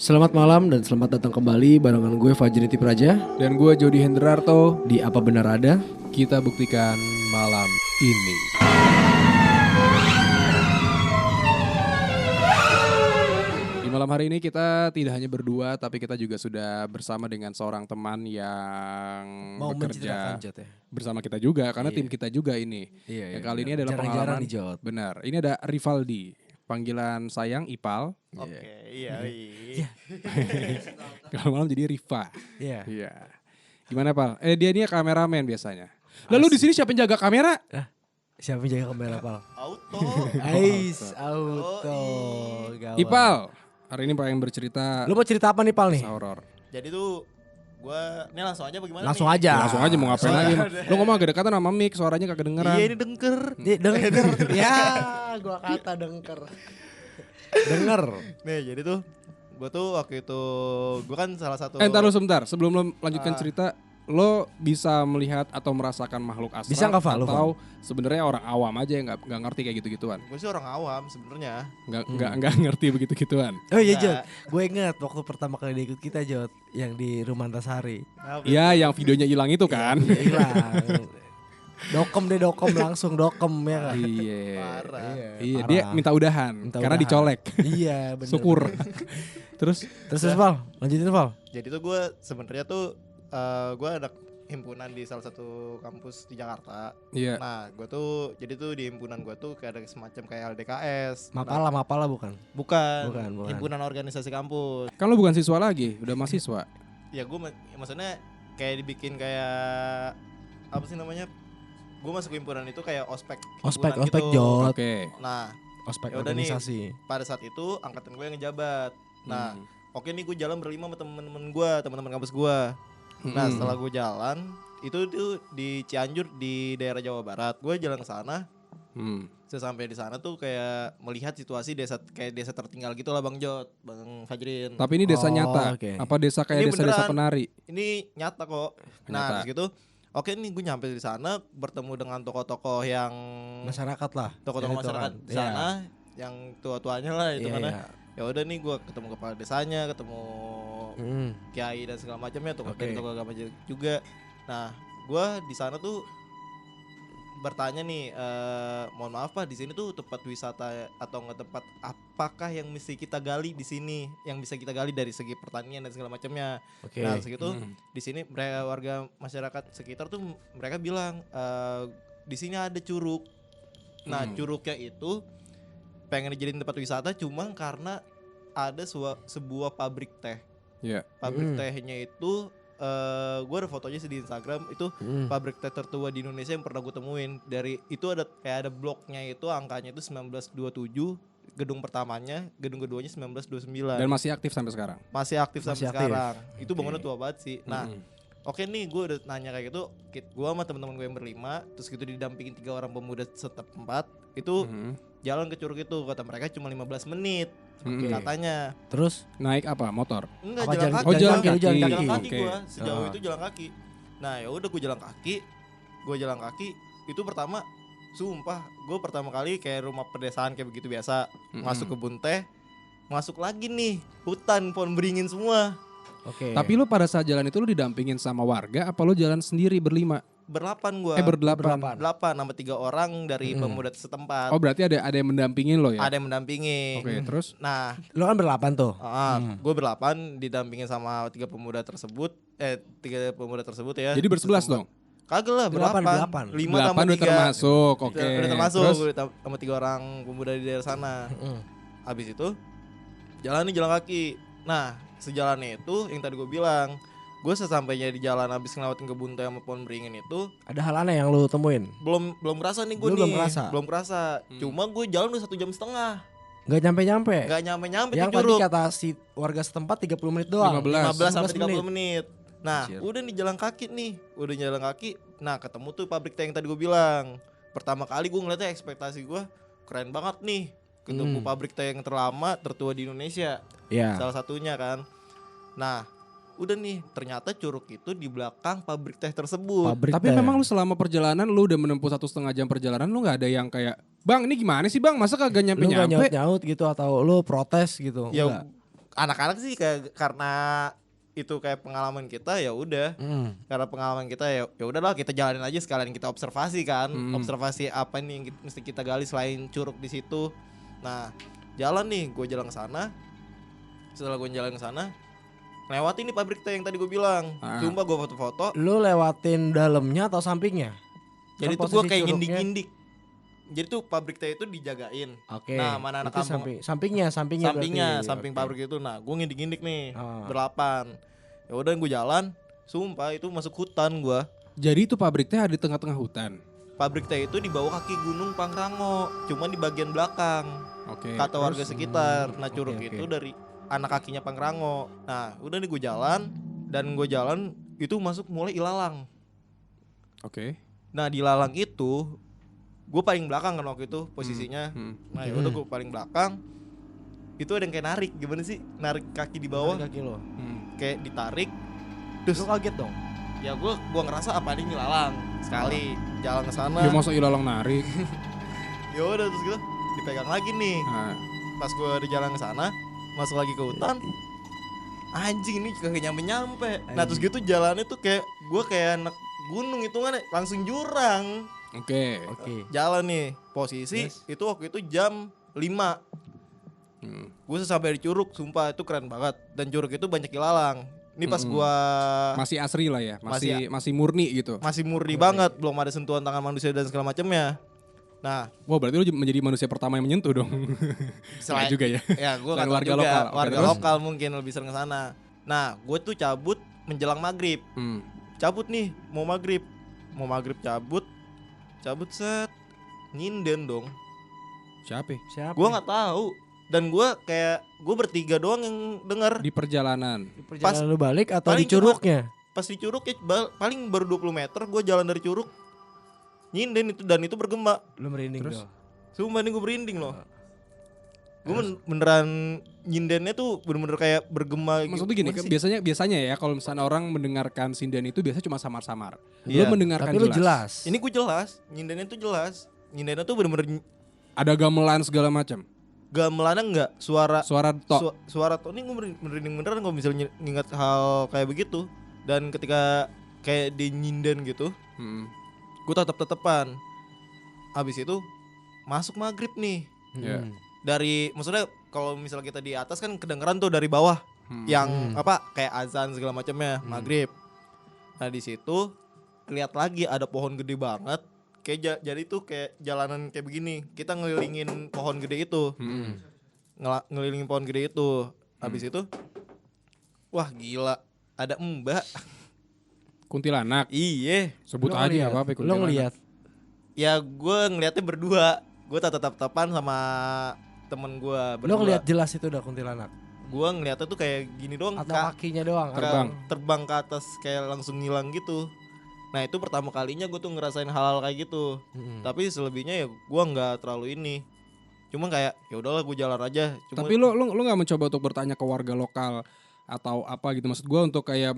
Selamat malam dan selamat datang kembali barengan gue Fajriniti Praja Dan gue Jody Hendrarto. di Apa Benar Ada. Kita buktikan malam ini. Di malam hari ini kita tidak hanya berdua, tapi kita juga sudah bersama dengan seorang teman yang Mau bekerja menceritakan Jot ya? bersama kita juga, karena Iya. tim kita juga ini. Iya, Yang kali ini adalah jarang-jarang pengalaman. nih Jot. Benar, ini ada Rivaldi. Panggilan sayang Ipal. Oke, iya. Kalau malam jadi Riva. Iya. Iya. Gimana Pal? Dia ini kameramen biasanya. Lalu di sini siapa yang jaga kamera? Siapa yang jaga kamera Pal? Auto. Ais, auto. Gawat. Ipal. Hari ini pengen bercerita Lu mau cerita apa nih Pal nih? horor. Jadi tuh gua ini langsung aja bagaimana Langsung nih? aja. Langsung aja mau ngapain lagi? Lu ngomong agak dekatan sama mic, suaranya kagak kedengeran. Iya ini dengker. Denger. Ya, gua kata denger. Denger. Nih jadi tuh gua tuh waktu itu gua kan salah satu Ntar lu sebentar, sebelum lo lanjutkan cerita, lo bisa melihat atau merasakan makhluk astral Bisa nggak, Val? Lu, atau sebenarnya orang awam aja yang nggak ngerti kayak gitu-gituan? Gua sih orang awam sebenarnya. Nggak ngerti begitu-gituan. Oh iya Nggak. Jot, gue inget waktu pertama kali dia ikut kita Jot, yang di rumah Antasari. Iya, yang videonya hilang itu kan. Hilang. Dokem langsung dokem ya kan. Iya. Parah. Iya, parah. dia minta udahan Minta karena udahan. dicolek. Iya bener. Syukur. Terus Terus Val, lanjutin Val. Jadi tuh gua sebenarnya tuh gua ada himpunan di salah satu kampus di Jakarta. iya. Nah, gua tuh jadi tuh di himpunan gua tuh kayak ada semacam kayak LDKS. Mapala bukan? Bukan. Bukan. Himpunan organisasi kampus. Kan lo bukan siswa lagi, udah mahasiswa. Ya gue maksudnya kayak dibikin kayak apa sih namanya? Gue masuk himpunan itu kayak ospek. Ospek himpunan gitu. Jot. Oke. Nah, Ospek Yaudah nih. organisasi. pada saat itu angkatan gue yang ngejabat. Nah, Hmm. oke nih gue jalan berlima sama teman-teman kampus gue. Nah, Hmm. setelah gue jalan itu tuh di Cianjur di daerah Jawa Barat. Gue jalan ke sana. Hmm. Sesampai di sana tuh kayak melihat situasi desa kayak desa tertinggal gitu lah Bang Jot, Bang Fajrin. Tapi ini desa Oh, nyata. oke. Apa desa kayak Ini desa-desa beneran. penari? Ini nyata kok. Nyata. Nah, terus gitu. Oke nih gue nyampe di sana bertemu dengan tokoh-tokoh yang Masyarakat lah. tokoh-tokoh Yang itu masyarakat kan. di sana yang tua-tuanya lah itu Iya, mana. iya. Ya udah nih gue ketemu kepala desanya, ketemu Hmm. kiai dan segala macamnya, tokoh Oke. dari tokoh agama juga. Nah, gue di sana tuh bertanya nih, mohon maaf Pak, di sini tuh tempat wisata atau nggak tempat apakah yang mesti kita gali di sini, yang bisa kita gali dari segi pertanian dan segala macamnya. Oke. Nah, segitu Hmm. di sini mereka warga masyarakat sekitar tuh mereka bilang di sini ada curug. Nah, curugnya itu pengen dijadiin tempat wisata cuma karena ada sebuah pabrik teh. Iya. Pabrik tehnya itu gue ada fotonya sih di Instagram itu Hmm. pabrik teh tertua di Indonesia yang pernah gue temuin. Dari itu ada kayak ada bloknya itu angkanya itu 1927, gedung pertamanya, gedung keduanya 1929. Dan masih aktif sampai sekarang. Masih aktif sampai Masih aktif. sekarang. Itu Oke. bangunnya tua banget sih. Nah, Mm-mm. oke nih gue udah nanya kayak gitu. Gue sama teman-teman gue yang berlima, terus gitu didampingin 3 orang pemuda setempat. Itu Mhm. jalan ke curug itu, kata mereka cuma 15 menit. Mm-mm. Katanya. Terus Naik apa? Motor? Enggak, Apa, jalan jalan- kaki. oh, jalan kaki. Jalan Jalan kaki Oke. gue. Sejauh Ah. itu jalan kaki. Nah, ya udah gue jalan kaki. Gue jalan kaki itu pertama sumpah gue pertama kali kayak rumah pedesaan kayak begitu biasa. Mm-mm. Masuk kebun teh. Masuk lagi nih hutan pohon beringin semua. oke. Tapi lu pada saat jalan itu lu didampingin sama warga apa lu jalan sendiri berlima? Berlapan gue. Berdelapan. Delapan sama 3 orang dari Mm. pemuda setempat. Oh, berarti ada yang mendampingin lo ya? Ada yang mendampingi. Oke, terus? Nah, Lu kan berlapan tuh. gue berlapan didampingin sama 3 pemuda tersebut. 3 pemuda tersebut ya. Jadi bersebelas dong? Kagak lah, Delapan, berlapan. 5 tambah Delapan udah 3. termasuk, oke. Udah termasuk Terus? gue sama 3 orang pemuda di daerah sana. Habis itu jalan kaki. Nah, sejalannya itu yang tadi gue bilang, gue sesampainya di jalan habis ngelewatin kebun teh sama pohon beringin itu Ada hal aneh yang lu temuin? belum kerasa nih gue Lu nih. belum kerasa? Cuma gue jalan udah 1 jam setengah. Gak nyampe-nyampe. Gak nyampe Yang tuh tadi curug. kata si warga setempat 30 menit doang. 15. 15 sampai 30 menit. Nah, Anjir. udah nih jalan kaki nih. Udah jalan kaki. Nah, ketemu tuh pabrik teh yang tadi gue bilang. Pertama kali gue ngeliatnya ekspektasi gue keren banget nih. Ketemu pabrik teh yang terlama, tertua di Indonesia. Iya. Salah satunya kan. Nah, udah nih, ternyata curug itu di belakang pabrik teh tersebut. Pabrik Tapi teh. memang lu selama perjalanan lu udah menempuh 1,5 jam perjalanan lu nggak ada yang kayak, bang ini gimana sih bang, masa kagak lu gak nyampe-nyampe? nyaut-nyaut gitu atau lu protes gitu? Ya Enggak. anak-anak sih kayak karena itu kayak pengalaman kita ya udah. Karena pengalaman kita ya udahlah kita jalanin aja sekalian kita observasi kan. Observasi apa nih yang mesti kita gali selain curug di situ. Nah, jalan nih, gue jalan ke sana. Setelah gue jalan ke sana, lewatin nih pabrik teh yang tadi gue bilang. Sumpah gue foto-foto. Lu lewatin dalamnya atau sampingnya? Jadi Kan tuh gue posisi kayak curugnya- ngindik-ngindik. Jadi tuh pabrik teh itu dijagain. Oke. Nah, mana anak Itu kampung. sampingnya berarti. Samping Oke. pabrik itu. Nah, gue ngindik-ngindik nih, Ah. berlapan. Ya udah gue jalan, sumpah itu masuk hutan gue. Jadi itu pabrik teh ada di tengah-tengah hutan. Pabrik teh itu di bawah kaki Gunung Pangrango, cuman di bagian belakang. Oke. Kata warga sekitar. Nah, curug oke, itu oke. dari anak kakinya Pangrango. Nah, udah nih gue jalan dan gue jalan itu masuk mulai ilalang. Oke. Nah, di ilalang itu gue paling belakang kan waktu itu posisinya. Nah, ya udah gue paling belakang. Itu ada yang kayak narik, gimana sih? Narik kaki di bawah, Kaki lo. kayak ditarik. Lu Terus kaget dong. ya gue ngerasa apa ini ilalang. Sekali jalan ke sana. Ya masa ilalang narik. Ya udah terus gitu dipegang lagi nih. Nah, Pas gue di jalan ke sana, masuk lagi ke hutan. Anjing ini kagak nyampe. Nah, terus gitu jalannya tuh kayak gue kayak anak gunung hitungannya langsung jurang. oke. Oke. Jalan nih, posisi itu waktu itu jam 5. Gue sampai di curug, sumpah itu keren banget. Dan curug itu banyak ilalang. Ini pas gua Masih asri lah ya, masih murni gitu. masih murni banget, belum ada sentuhan tangan manusia dan segala macamnya. Nah, Wah, berarti lu menjadi manusia pertama yang menyentuh dong. selain juga ya. Ya, gue Selain nggak tahu warga juga. lokal. Oke, Warga terus? lokal mungkin lebih sering ke sana. Nah, gue tuh cabut menjelang maghrib. Cabut nih, mau maghrib cabut set, nyinden dong. Siapa? Siapa? Gue nggak tahu. Dan gue bertiga doang yang denger. Di perjalanan. Di perjalanan lu balik atau paling di curugnya? Pas di curug ya paling baru 20 meter gue jalan dari curug nyinden itu dan itu bergema. Lu merinding Terus? dong. Sumpah nih gue berinding loh. Gue beneran nyindennya tuh bener-bener kayak bergema. Maksudnya gini, Gimana sih? biasanya ya kalau misalnya orang mendengarkan sinden itu biasanya cuma samar-samar. Iya. Lu mendengarkan Tapi lu jelas. Ini gue jelas, nyindennya tuh jelas. Nyindennya tuh bener-bener Ada gamelan segala macam. gamelannya enggak, suara Suara tok. suara tuh ini gue merinding beneran kalau misalnya nginget hal kayak begitu. Dan ketika kayak di nyinden gitu, gue tetep-tetepan. Habis itu masuk maghrib nih. Ya. Dari maksudnya kalau misalnya kita di atas kan kedengeran tuh dari bawah yang apa kayak azan segala macamnya maghrib. Nah di situ lihat lagi ada pohon gede banget. Kayak jadi tuh kayak jalanan kayak begini. Kita ngelilingin pohon gede itu. Ngelilingin pohon gede itu. Habis itu wah gila, ada mbak. Kuntilanak. Iye. Sebut Lu aja ngeliat? apa Lu kuntilanak. ngeliat? Ya gue ngeliatnya berdua. Gue tatap-tatapan sama temen gue Lu berdua. ngeliat jelas itu udah kuntilanak? Gue ngeliatnya tuh kayak gini doang. Atau kakinya doang? Terbang ke atas kayak langsung ngilang gitu. Nah itu pertama kalinya gue tuh ngerasain hal-hal kayak gitu. Tapi selebihnya ya gue nggak terlalu ini. Cuma kayak ya udahlah gue jalan aja. Cuma, Tapi lu nggak mencoba untuk bertanya ke warga lokal atau apa gitu, maksud gua untuk kayak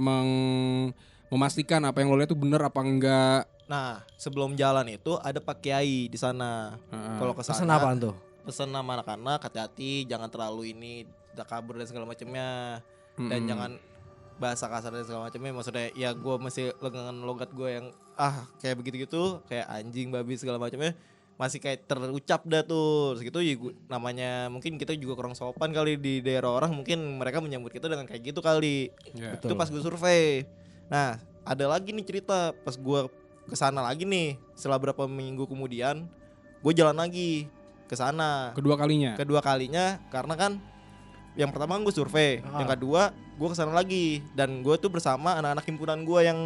memastikan apa yang lo lihat itu bener apa enggak. Nah sebelum jalan itu ada Pak Kiai di sana. Kalau ke Pesan sana apaan tuh? pesan sama anak-anak hati-hati, jangan terlalu ini, udah kabur dan segala macamnya. Dan jangan bahasa kasar dan segala macamnya. Maksudnya ya gue masih lengan logat gue yang kayak begitu-gitu, kayak anjing, babi segala macamnya masih kayak terucap dah tuh. Terus gitu ya namanya mungkin kita juga kurang sopan kali di daerah orang, mungkin mereka menyambut kita dengan kayak gitu kali. Ya. Itu pas gue survei. Nah ada lagi nih cerita pas gue kesana lagi nih setelah berapa minggu kemudian gue jalan lagi ke sana. Kedua Kalinya karena kan yang pertama kan gue survei, yang kedua gue kesana lagi dan gue tuh bersama anak-anak himpunan gue yang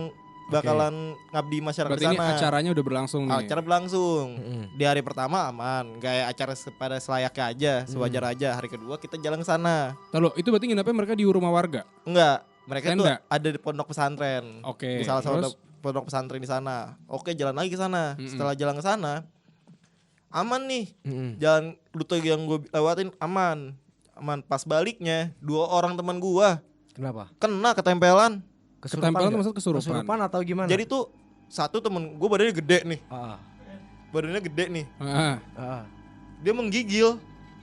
bakalan ngabdi masyarakat Berarti ini sana. acaranya udah berlangsung nih. Acara berlangsung. Di hari pertama aman, kayak acara pada selayaknya aja, sewajar aja. Hari kedua kita jalan ke sana. Lalu itu berarti nginepnya mereka di rumah warga. Enggak, mereka tuh Tenda? ada di pondok pesantren. Oke, Di salah satu terus? pondok pesantren di sana. Oke, jalan lagi ke sana. Setelah jalan ke sana, aman nih. Jalan rute yang gue lewatin aman. Pas baliknya 2 orang teman gua Kenapa? kena ketempelan. Ketempelan tuh nggak? maksud kesurupan. Kesurupan atau gimana? Jadi tuh satu temen gua badannya gede nih. Ah, Badannya gede nih. Ah, ah. Dia menggigil.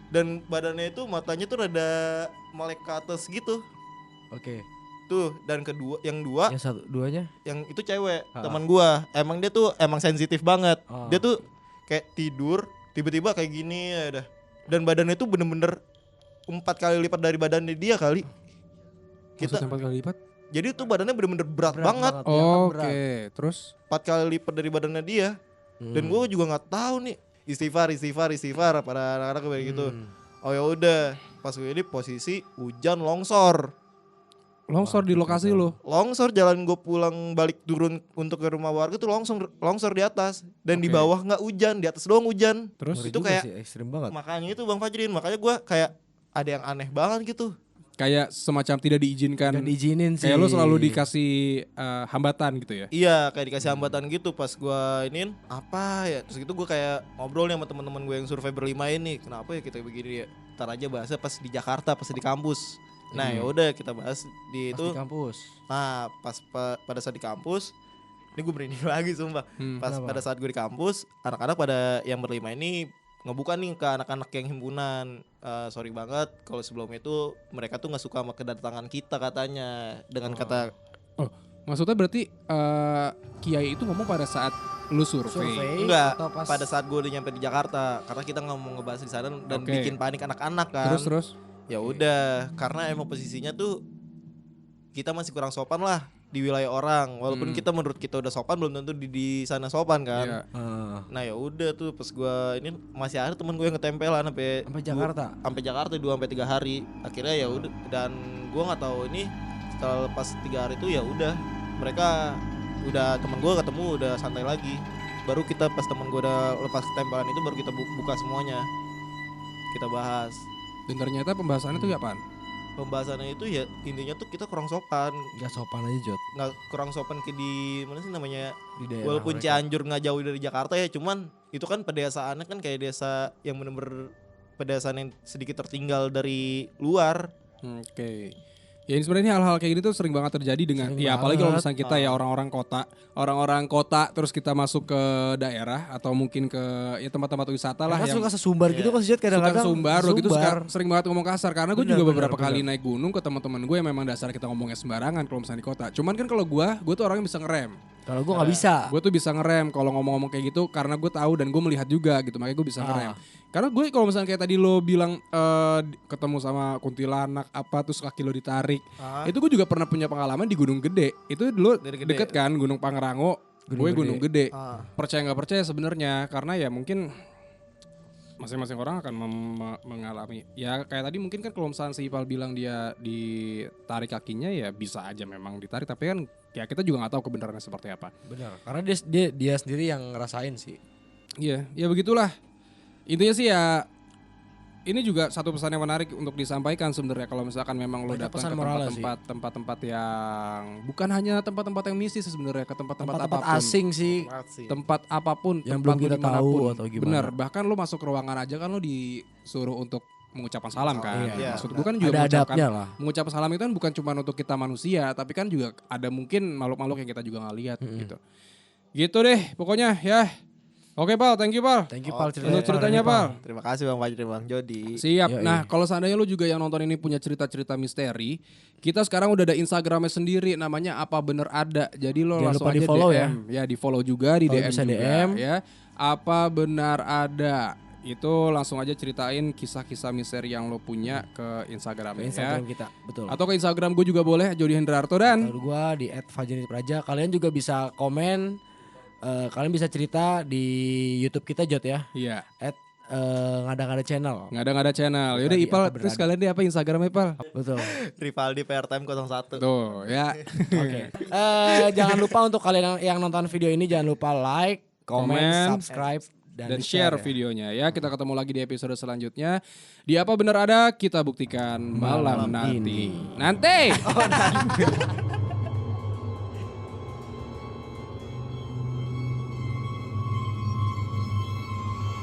Dan badannya itu matanya tuh rada melek ke atas gitu. Oke. Tuh, dan yang dua Yang satu duanya? yang itu cewek, Ha. teman gua. Emang dia tuh emang sensitif banget. Oh. Dia tuh kayak tidur tiba-tiba kayak gini ya dah. Dan badannya tuh bener-bener 4 kali lipat dari badannya dia kali. Kita Kita 4 kali lipat. jadi tuh badannya bener-bener berat, Berat banget. banget. Ya kan, Oke, berat. terus 4 kali lipat dari badannya dia. Dan gua juga nggak tahu nih istighfar pada anak-anak kayak gitu. Oh ya udah, pas gue ini posisi hujan longsor. longsor di lokasi lo. Longsor jalan gue pulang balik turun untuk ke rumah warga tuh longsor di atas dan di Oke. bawah nggak hujan, di atas doang hujan. Terus Ngeri itu juga kayak sih, ekstrim banget. makanya itu Bang Fajrin, makanya gue kayak ada yang aneh banget gitu. kayak semacam tidak diizinkan. Gak diizinin sih. Kayak lo selalu dikasih hambatan gitu ya. Iya kayak dikasih hambatan gitu pas gue iniin apa ya, terus gitu gue kayak ngobrol nih sama teman-teman gue yang survei berlima ini, kenapa ya kita begini ya, ntar aja bahasnya pas di Jakarta, pas di kampus. Nah ya udah kita bahas di Pas itu. di kampus. Nah pada saat di kampus, ini gue merinding lagi sumpah. Pas Kenapa? pada saat gue di kampus, anak-anak pada yang berlima ini ngebuka nih ke anak-anak yang himpunan. Sorry banget kalau sebelum itu mereka tuh nggak suka sama kedatangan kita katanya dengan kata Maksudnya berarti Kiai itu ngomong pada saat lu survei. enggak atau pas pada saat gue udah nyampe di Jakarta karena kita nggak mau ngebahas di sana dan Oke. bikin panik anak-anak kan. Terus Ya udah karena emang posisinya tuh kita masih kurang sopan lah di wilayah orang, walaupun kita menurut kita udah sopan belum tentu di sana sopan kan. Iya. Nah ya udah tuh pas gua ini masih ada temen gue yang ketempelan sampai Jakarta. sampai Jakarta 2 sampai 3 hari. Akhirnya ya udah dan gua nggak tahu ini setelah lepas 3 hari itu ya udah mereka udah temen gua ketemu udah santai lagi. Baru kita pas temen gua udah lepas ketempelan itu baru kita buka semuanya. Kita bahas. Dan ternyata pembahasannya tuh apaan? Pembahasannya itu ya intinya tuh kita kurang sopan, Gak sopan aja Jot. nggak kurang sopan ke di mana sih namanya, Di daerah walaupun mereka. Cianjur nggak jauh dari Jakarta ya, cuman itu kan pedesaannya kan kayak desa yang bener-bener pedesaan yang sedikit tertinggal dari luar. Oke. Ya ini sebenarnya hal-hal kayak gini tuh sering banget terjadi dengan Sering ya apalagi kalau banget. misalnya kita ya orang-orang kota terus kita masuk ke daerah atau mungkin ke ya tempat-tempat wisata lah Mereka yang suka sesumbar gitu kan sih Jot, suka kadang-kadang. sumbar gitu sering banget ngomong kasar karena gue Benar, juga benar, beberapa benar. kali naik gunung ke teman-teman gue yang memang dasar kita ngomongnya sembarangan kalau misalnya di kota. Cuman kan kalau gue tuh orang yang bisa ngerem. Kalau gue nggak bisa. Gue tuh bisa ngerem kalau ngomong-ngomong kayak gitu karena gue tahu dan gue melihat juga gitu, makanya gue bisa ngerem. Karena gue kalau misalnya kayak tadi lo bilang ketemu sama kuntilanak apa terus kaki lo ditarik, itu gue juga pernah punya pengalaman di Gunung Gede. Itu dulu Dari Gede. deket kan Gunung Pangrango, gue Gunung Gede. Ah. Percaya nggak percaya sebenarnya karena ya mungkin masing-masing orang akan mengalami ya kayak tadi mungkin kan kalau misalnya si Ipal bilang dia ditarik kakinya ya bisa aja memang ditarik, tapi kan ya kita juga nggak tahu kebenarannya seperti apa. Benar. Karena dia sendiri yang ngerasain sih. Iya, ya begitulah. Intinya sih ya ini juga satu pesan yang menarik untuk disampaikan sebenarnya kalau misalkan memang lo Banyak datang pesan ke moralnya tempat-tempat yang bukan hanya tempat-tempat yang mistis sebenarnya, ke tempat-tempat Tempat-tempat apapun. asing sih. Tempat apapun, Yang tempat belum kita lu dimanapun. tahu atau gimana. Bener, bahkan lo masuk ruangan aja kan lo disuruh untuk mengucapkan salam kan. Iya. Maksud gue kan juga Ada adabnya lah. mengucapkan salam itu kan bukan cuma untuk kita manusia, tapi kan juga ada mungkin makhluk-makhluk yang kita juga nggak lihat gitu. Gitu deh, pokoknya ya. Oke Pal, thank you Pal. Thank you Pal Untuk ceritanya Pal. Terima kasih Bang Fajri, Bang Jody. Siap. Yoi. Nah, kalau seandainya lu juga yang nonton ini punya cerita-cerita misteri, kita sekarang udah ada Instagramnya sendiri, namanya Apa Bener Ada. Jadi lo Jangan langsung lupa aja di-follow DM. Ya, di follow juga, di Kalau DM bisa juga DM. ya. Apa Benar Ada. Itu langsung aja ceritain kisah-kisah misteri yang lo punya ke Instagram Ke Instagram kita, betul. Atau ke Instagram gue juga boleh, Jody Hendrarto dan Lalu gua di @fajripraja. Kalian juga bisa komen. Kalian bisa cerita di YouTube kita Jot ya. iya, Ngada-ngada channel. nggak ada channel. Bukan Yaudah di Ipal, Apa terus Berada. kalian di apa Instagramnya Ipal? Betul. Rivaldi PR Time 01. Tuh, ya. Oke. Jangan lupa untuk kalian yang nonton video ini jangan lupa like, Komen, comment, subscribe dan di share ya. videonya ya. Kita ketemu lagi di episode selanjutnya. Di Apa Benar Ada, kita buktikan malam Malam nanti. ini. Nanti.